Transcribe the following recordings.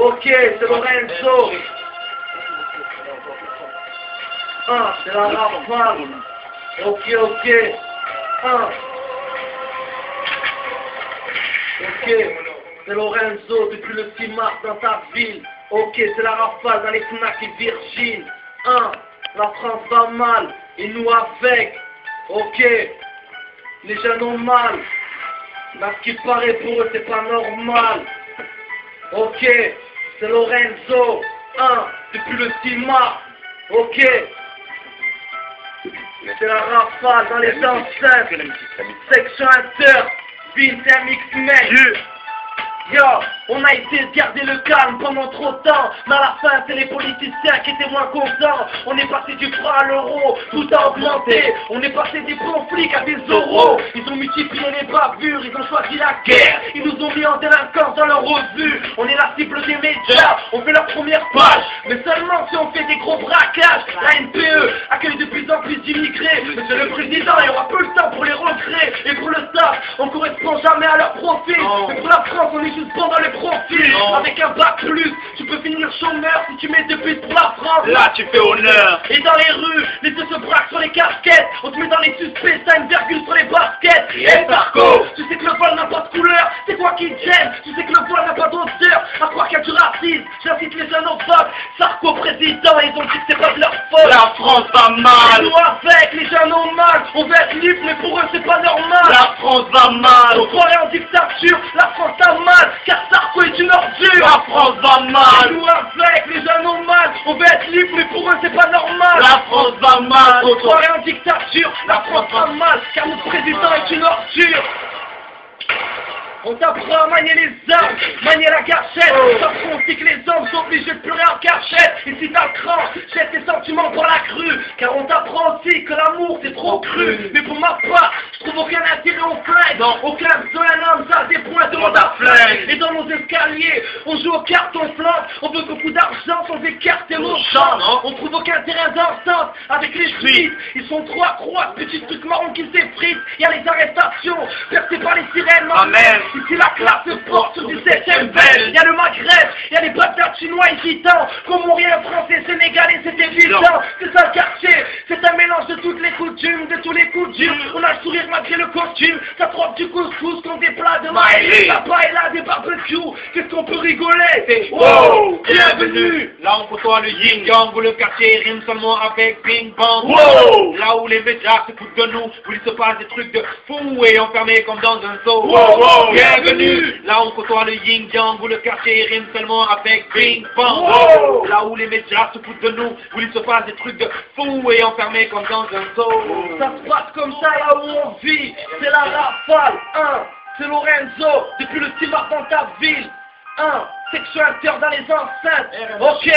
Ok, c'est Lorenzo. C'est la rafale. Ok. Ok, c'est Lorenzo depuis le 6 mars dans ta ville. Ok, c'est la rafale dans les Fnac et Virgin. La France va mal et nous avec. Ok, les jeunes ont mal. Mais ce qui paraît pour eux, c'est pas normal. Ok, c'est Lorenzo. Depuis le 6 mars. Ok, c'est la rafale dans les enceintes. Section inter, Vinter Mix-Men. Yo, on a essayé de garder le calme pendant trop de temps, mais à la fin c'est les politiciens qui étaient moins contents. On est passé du franc à l'euro, tout a augmenté. On est passé des bons flics à des euros. Ils ont multiplié les bavures, ils ont choisi la guerre. Ils nous ont mis en délinquance dans leur revue. On est la cible des médias, on fait leur première page. Mais seulement si on fait des gros braquages. La NPE accueille de plus en plus d'immigrés. Monsieur le Président, il y aura peu de temps pour les recréer. Et pour le staff, on correspond jamais à leur profil. Mais pour la France, on est juste bon dans les profils. Avec un bac plus, tu peux finir chômeur si tu mets deux buts pour la France. Là tu fais honneur. Et dans les rues, les deux se braquent sur les casquettes. On te met dans les suspects, t'as une virgule sur les baskets. Et Sarko, tu sais que le voile n'a pas de couleur. C'est quoi qui te gêne? Tu sais que le voile n'a pas d'odeur. À croire qu'il y a du racisme, j'incite les jeunes au vote. Sarko président, ils ont dit que c'est pas de leur faute. la France va mal. Nous avec, les jeunes ont mal. On veut être libre, mais pour eux c'est pas normal. La France va mal. On croirait en dictature, la France a mal. Car Sarko est une ordure. La France va mal. Nous avec, les jeunes ont mal. On veut être libre, mais pour eux c'est pas normal. La France va mal. On croirait en dictature, la France va mal. Car notre président est une ordure. On t'apprend à manier les armes, manier la gâchette. T'apprends aussi que les hommes sont obligés de pleurer en cachette. Et si t'as le cran, jette tes sentiments pour la crue. Car on t'apprend aussi que l'amour c'est trop cru. Mais pour ma part, je trouve aucun intérêt au flingue. Non. Aucun besoin d'un homme, ça a des points de monde à flingue. Et dans nos escaliers, on joue aux cartes, on flanque. On veut beaucoup d'argent sans écarter nos chances. On trouve aucun terrain d'entente avec les juifs. Ils sont trop à croire, petits trucs marrons qui s'effritent. Y a les arrestations, percées par les sirènes. Amen. Ici la classe se porte sur du 7ème bel. Y'a le Maghreb, y'a les Bagdad chinois et gitans. Comoriens, français, sénégalais, c'est évident. C'est ça le quartier, c'est un mélange de toutes les coutumes, de tous les coups durs. On a le sourire malgré le costume. Ça trompe du couscous comme des plats de maïs. La paella, des barbecues, qu'est-ce qu'on peut rigoler? Wow, bienvenue. Là on côtoie le yin yang où le quartier rime seulement avec ping pong. Wow. Là où les médias se foutent de nous, où il se passe des trucs de fou et enfermés comme dans un zoo. Wow. Bienvenue. Là on côtoie le yin yang où le quartier rime seulement avec ping pong. Wow. Là où les médias se foutent de nous, où il se passe des trucs de fou et enfermés comme dans un zoo. Ça se passe comme ça là où on vit. C'est la rafale. C'est Lorenzo depuis le 6 mars dans ta ville. Section inter dans les enceintes. Ok.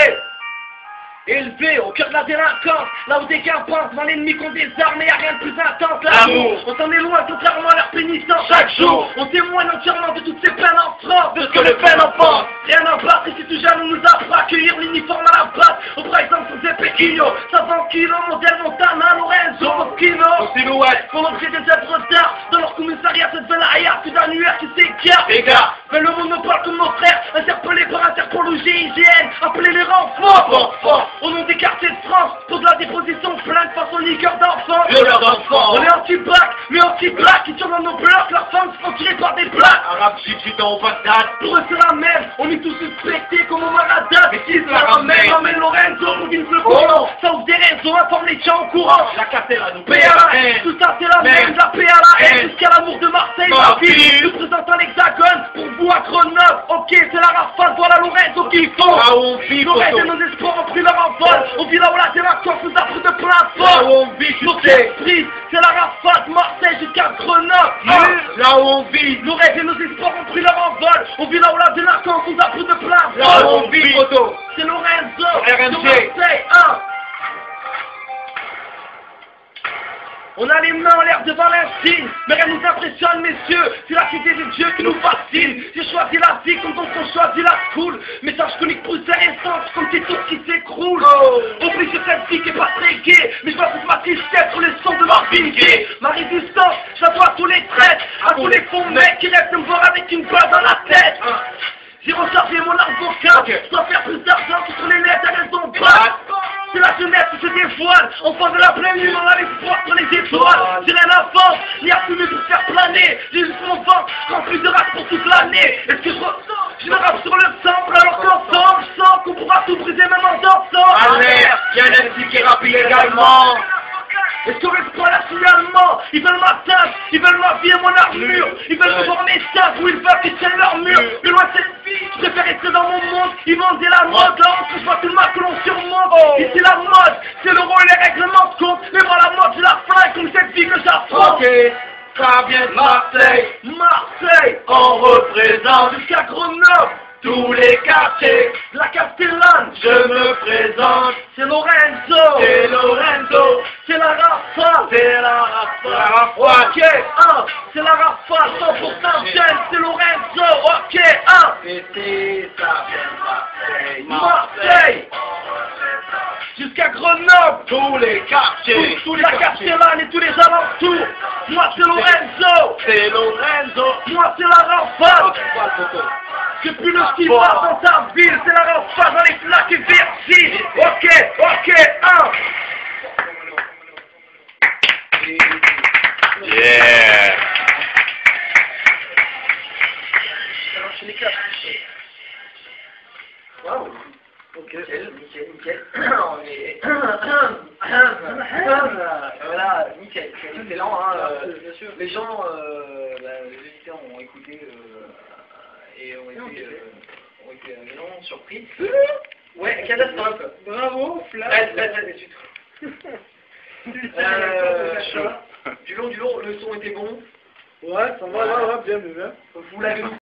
Élevé au cœur de la délinquance, là où des gars pensent dans l'ennemi qu'on des armes et y'a rien de plus intense. L'amour. On s'en est loin contrairement à leur pénitence. Chaque jour, on témoigne entièrement de toutes ces peines en France, de ce que le peine en pense. Rien à battre ici tout jeune, on nous apprend à accueillir l'uniforme à la batte. Au par exemple, on faisait Péquillo, Savant Kilo, Modèle Montana, Lorenzo, Moschino. Aux silhouettes. Pour l'objet des œuvres d'art, dans leur commissariat, cette veine arrière, plus d'annuaire qui s'écarte. Les gars. Mais le monde nous parle comme nos frères, interpellés par Interpol ou GIGN, appelez les renforts. Au nom des quartiers de France, pose la déposition de plainte face aux niqueurs d'enfants. Violeurs d'enfants. On est anti-black, mais anti-black, qui tirent dans nos blocs, leurs femmes se font tirer par des blacks. Arabe gitan au Bagdad. Pour eux c'est la même, on est tous suspectés comme au Maradat. Mais qui se la ramène? Ramène Lorenzo, pour qu'ils se le courant. Ça ouvre des réseaux, informe les tiens au courant. La cassera nous Paix à la haine, tout ça c'est la même, la paix à la haine, jusqu'à l'amour de Marseille, ma ville, nous présentons l'Hexagone, pour vous à Grenoble, ok c'est la rafale, voilà Lorenzo qu'il faut. Là où on vit, Nos rêves et nos espoirs ont pris leur envol, on vit là où la délinquance nous a pris de plein fort. Là où on vit, tu Nos sais. esprits, c'est la rafale de Marseille jusqu'à Grenoble. Là où on vit. Nos rêves et nos espoirs ont pris leur envol, on vit là où la délinquance nous a pris de plein Là fort. où on vit, photo. C'est Lorenzo, RMG. de Marseille, On a les mains en l'air devant l'insigne, mais rien nous impressionne, messieurs, c'est la cité des dieux qui nous fascine. J'ai choisi la vie comme donc on choisit la school. Message conique poussé essence, comme tes tours qui s'écroulent. Obligé cette vie qui est pas très gay, mais je vois toute ma tristesse sur les sons de Marvin Gaye. Ma résistance, je la dois à tous les traîtres, à tous les faux mecs qui rêvent de me voir avec une balle dans la tête. J'ai rechargé mon arme vocale, Au fond de la pleine lune, on a l'espoir sur les étoiles. J'ai rien à vendre, ni à fumer pour faire planer. J'ai juste mon ventre, rempli de rap pour toute l'année. Est-ce que je me rappe sur le sample alors qu'ensemble, je sens qu'on pourra tout briser même en dansant. Alerte, y'a un MC qui rappe illégalement. Est-ce que l'espoir là signalement? Ils veulent ma teinte, ils veulent ma vie et mon armure. Ils veulent me voir mes sacs où ils veulent qu'ils tiennent leur mur. Mais loin de cette vie, je préfère rester dans mon monde. Ils vendent la mode, là on se voit tout le mal que l'on surmonte. Ici la mode, c'est l'euro et les règlements de compte. Mais moi la mode, je la flingue comme cette vie que j'affronte. Ok, ça vient de Marseille. Marseille, On représente jusqu'à Grenoble, tous les quartiers. la Castellane, Je me présente, c'est Lorenzo, c'est Lorenzo. c'est la rafale. C'est la rafale. Ok, c'est la rafale, 100% jeune, c'est Lorenzo. Ok, Et ça vient de Marseille. Marseille, jusqu'à Grenoble, Tous les quartiers. tous la Castellane et tous les alentours. Moi c'est Lorenzo, C'est Lorenzo. moi c'est la rafale. C'est plus le ski dans ta ville, c'est la rafale dans les flaques et Versailles. Ok, Yeah. Wow. Ok, nickel. On est... Voilà, nickel. C'est excellent, hein. Les gens, les auditeurs ont écouté et ont été vraiment surpris. Ouais, catastrophe. Bravo, Flash. Du long, le son était bon. Ouais, ça va, bien. Vous l'avez